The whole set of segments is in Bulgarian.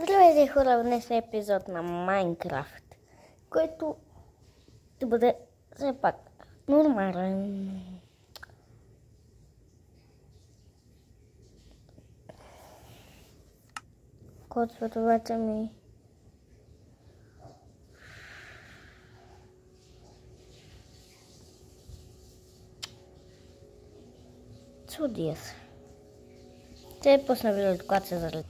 Здравейте хора, в днешния епизод на Майнкрафт, който ще бъде все пак нормален. Код световете ми. Чудия се. Те пусна видео, когато се заради.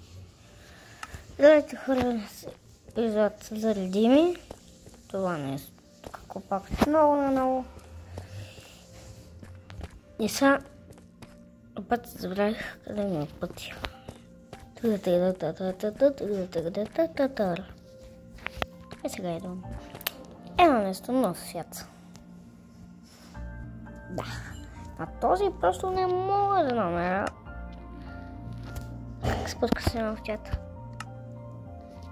Здравейте хора, епизод заради ми. Това не е какво пак много. И сега път забравих къде ми е пъти. И сега идвам. Едно нещо, нов свят. Да. А този просто не мога да намеря. Как спуска се на свят?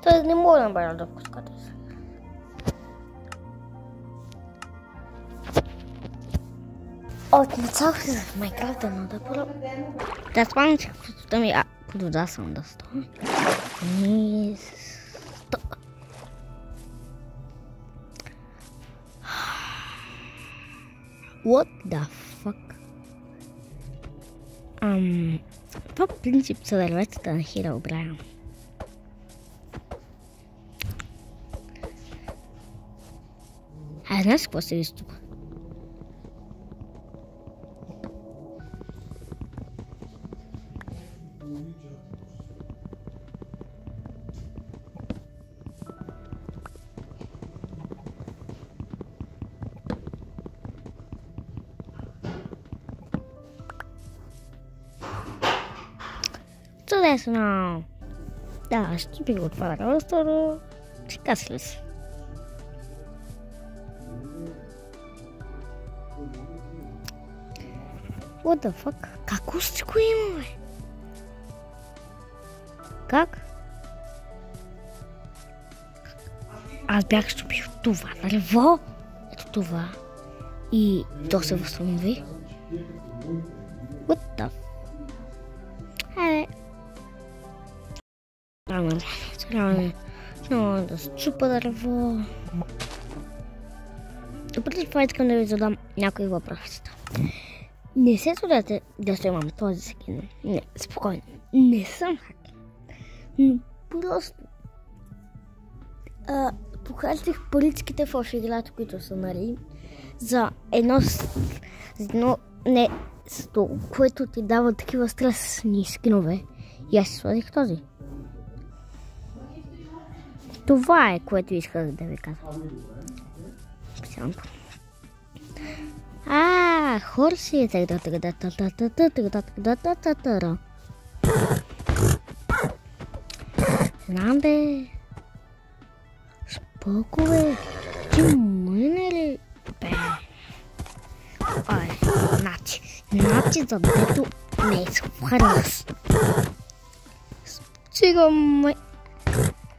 Той не мога да намеря да пускате се. От началото в Майнкрафт едно да първо. Да спомням, че каквото ми вода съм да стоя. What the fuck? Това по принцип са дърветата на Херобрайн. Знаеш какво се вижда тук? Чудесно! Да, ще би го отваряла, защото така си ли си? What the fuck? Как устрiko има, бе? Как? Аз бях щупил това дърво. Ето това. И то се възстанови. What the fuck? Трябва да счупа дърво. Преди това искам да ви задам някои въпроси. Не се судете да ще имам този скин. Не, спокойно. Не съм хакер. Но просто похарчих паричките в играта, които са нали, за едно което ти дава такива стресни скинове. И аз си сложих този. Това е, което исках да ви кажа. Хорси. Знам бе. Споко бе. Ти мъйне ли? Бе. Значи за дето не е схвърляс. Стига май.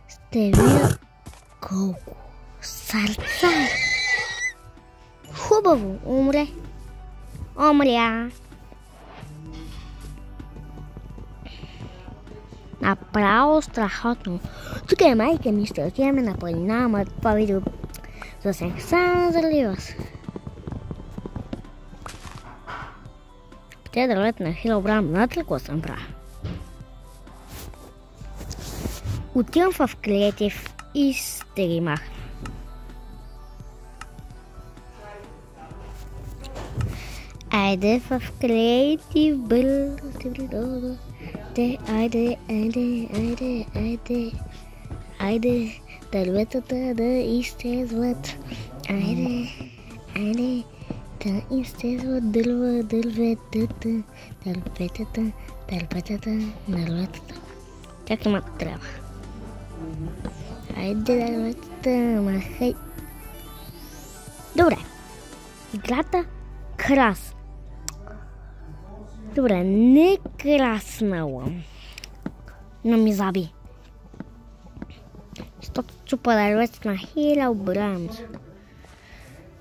Сте видя колко сърца. Хубаво, умря. Направо страхотно. Тук е майка ми, ще отиваме на планина, ама това видео засех само заради вас. Те дървете на Херобрайн, знаете ли какво съм правил? Отивам в Creative и стримах. Айде в Creative бързо. Айде, дърветата да изчезват. Айде, да изчезват дърветата. Как има трябва? Айде, дърветата, махай. Добре, играта крас. Добре, не краснала, но ми заби. Защото чупа дървета на Херобрайн.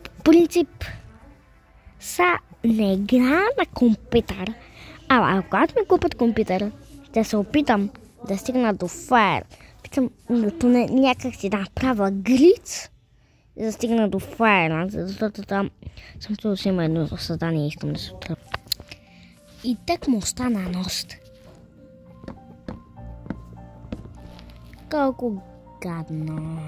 По принцип, не играя на компютър, когато ми купят компютър, ще се опитам да стигна до файл. Питам поне някак си да направя глиц, да стигна до файла, защото там съм чул, че има едно създание и искам да се отръпя. И так му остана нощ. Колко гадно.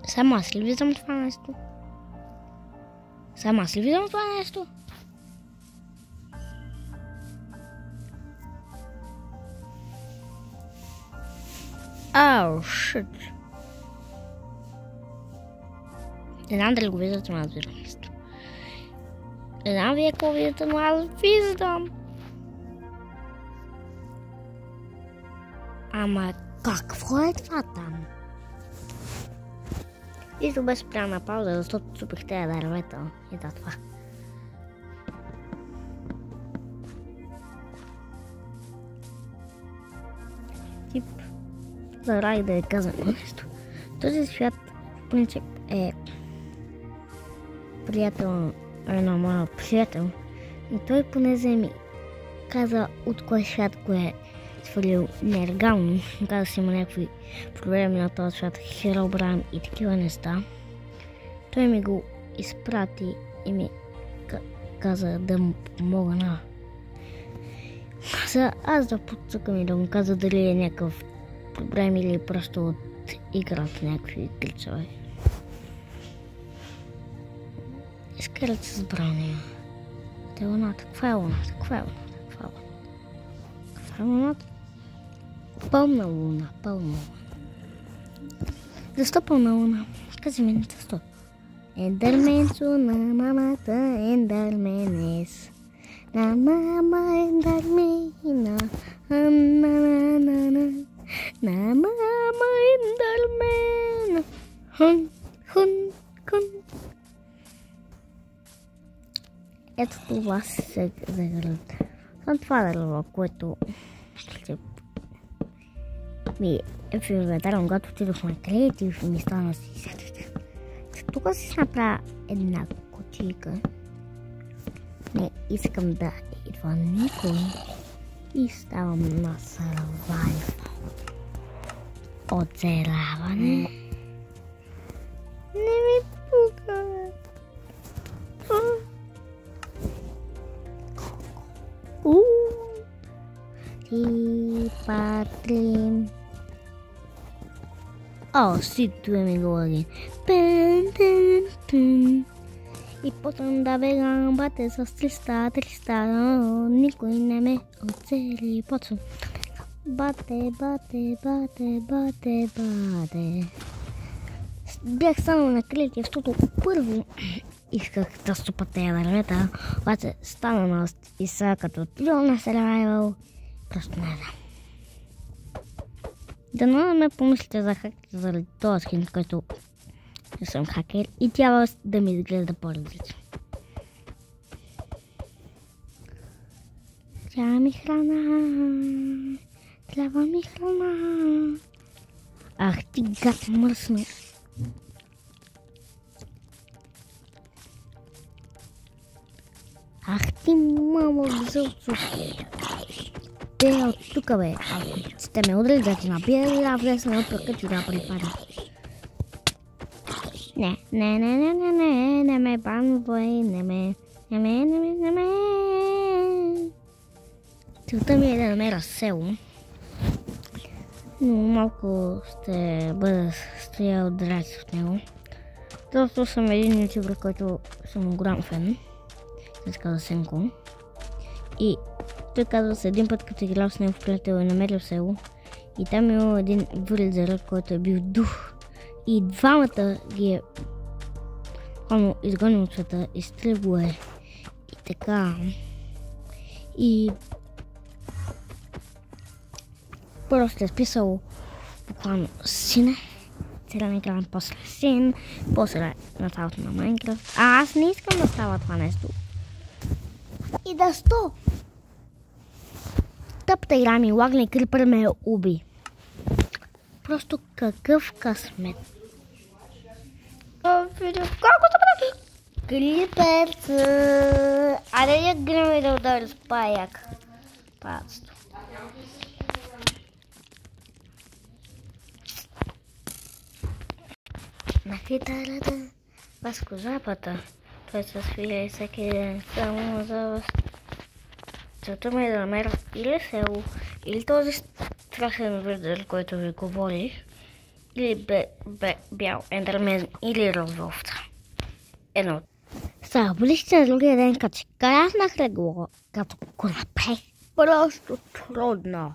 Само аз ли виждам това нещо? Само аз ли виждам това нещо? Ау, шит. Не знам дали го виждате, но аз виждам нещо. Не знам вие какво виждате, но аз виждам. Ама какво е това там? И то беше спря на пауза, защото чупих тези дървета. И да, това. Тип, забравих да ви казвам нещо. Този свят, в принцип, е приятел, едно моя приятел. И той понеже ми каза от кой свят го е свалил нелегално. Каза си има някакви проблеми на този свят, Херобрайн и такива неща. Той ми го изпрати и ми каза да му помогна на. Аз да подцъкам и да му каза дали е някакъв проблем или просто от играта някакви гличове. Изкарат се с брания. Те луната. Каква е луната? Каква е луната? Каква е луната? Каква е луната? Пълна луна. Пълна луна. Защо пълна луна? Кажи ми, защо? Ендърменцо на мамата, ендърменес. На мама ендърмена. На мама ендърмена. Хун, хун, хун. Ето това се загръд. Това дърво, което ми е в инвентарно, когато отидохме креатив и ми стана си. Тук си направя една кутийка. Не искам да идва никой и ставам на survival. Оцеляване. Не ми пука. Ти патрим. О, си туе ми го лаги. И потом да бегам бате с 300, но никой не ме оцели. Почвам. Бате. Бях само на креатив, защото първо исках да стопа тези дървета, обаче стана на и сега като отидал на survival, просто не знам. Дано не ме помислите за хак заради този скин, който не съм хакер и трябва да ми изглежда по-различно. Трябва ми храна. Ах ти гад мръсна. Ах ти мамо гзълцо. Те от тука бе. Сте ме удрали да ти набия и да влезна от тука ти да припада. Не ме банвай, не ме. Целта ми е да намеря село. Но малко ще бъда стоял далеч от него. Защото съм един ютубър, който съм голям фен. Се казва Сенко. И той казва се един път, като играл с него в приятел е намерил село. И там е имал един виледжер, който е бил дух. И двамата ги е изгонил от света, изтребил е. И така. И просто е списал буквално сине. Целият екран, после син, после началото на Майнкрафт. А аз не искам да става това нещо. И да сто! Тъпта игра ми лагна и крипър ме уби. Просто какъв късмет. Колко Клиперс! Аре я грем и да ударя с паяк. Пацто. На китарата, Васко Запата. Той се свири всеки ден само за вас. Целта ми е да намеря или село, или този страшен върдър, който ви говорих, или бял ендермен, или розовца. Едно. Събудих другия ден, като си каснах легло, като го направих просто трудно.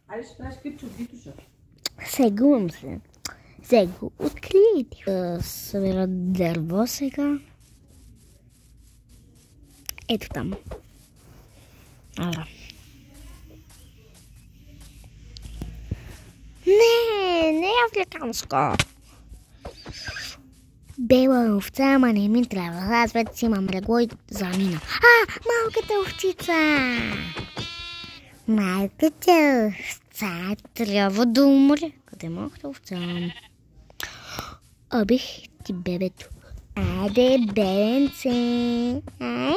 Айде ще правиш кипче от Витуша. Сегувам се. Сега открити. Събира дърво сега. Ето там. Ара. Не е африканско. Бела овца, ама не ми трябва. Аз вече си имам легло и замина. Малката овцица! Малката овца трябва да умре. Къде е малката овца? Обих ти бебето. Айде, бебенце. Айде.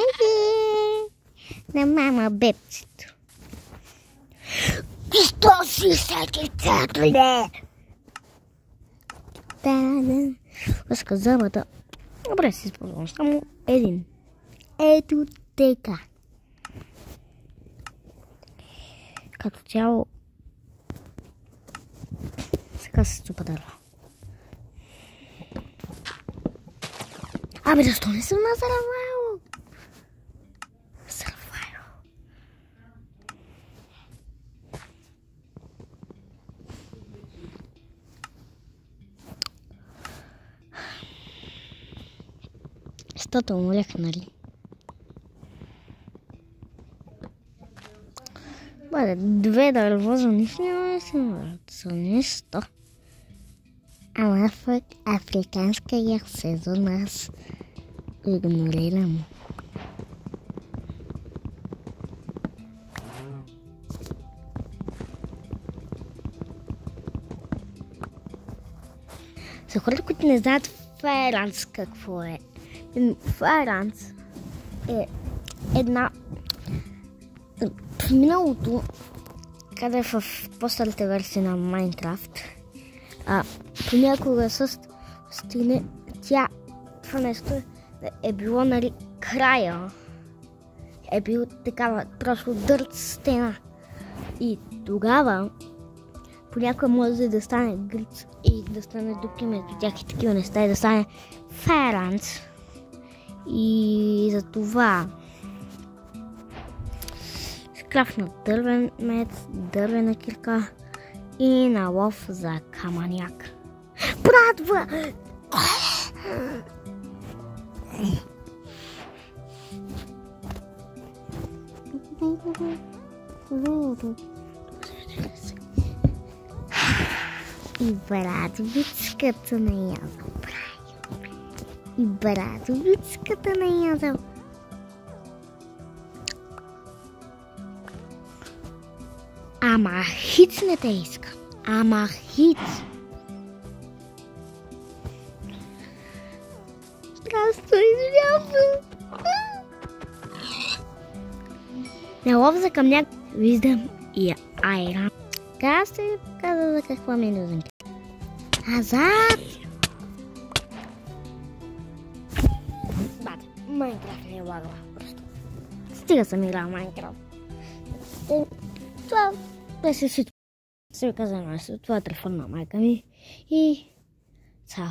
На мама бебцето. Що си всеки цапле? Да. Разказавата. Добре си използвам. Само един. Ето така. Като цяло. Сега се ступа дърва. Абе, защо не съм на Survival? Щото умрях, нали? Бъде, 2 дърво за нищо няма да се намерят. За нищо. Ама африканска сезон аз игнорирам. За хората, които не знаят Файранс какво е. Файранс е една в миналото, къде в по-старите версии на Майнкрафт, понякога стигне това нещо е било, нали, края. Е бил такава просто дърт стена. И тогава понякога може да стане гриц и да стане дупки между тях и такива неща и да стане Файранс. И за това скрафна дървен мец, дървена кирка и на лов за камъняк. Братва! И братовицката не я забравя. И братовицката не я забравя. Ама хиц не те иска. Ама хиц. Просто извинявам се. На лов за камняк виждам и айран. Сега ще ви показа за какво ми е нужен. Назад! Бате, Майнкрафт не е лагала просто. Стига съм играл Майнкрафт. Това беше всичко. Се ви каза, това е телефон на майка ми и цао.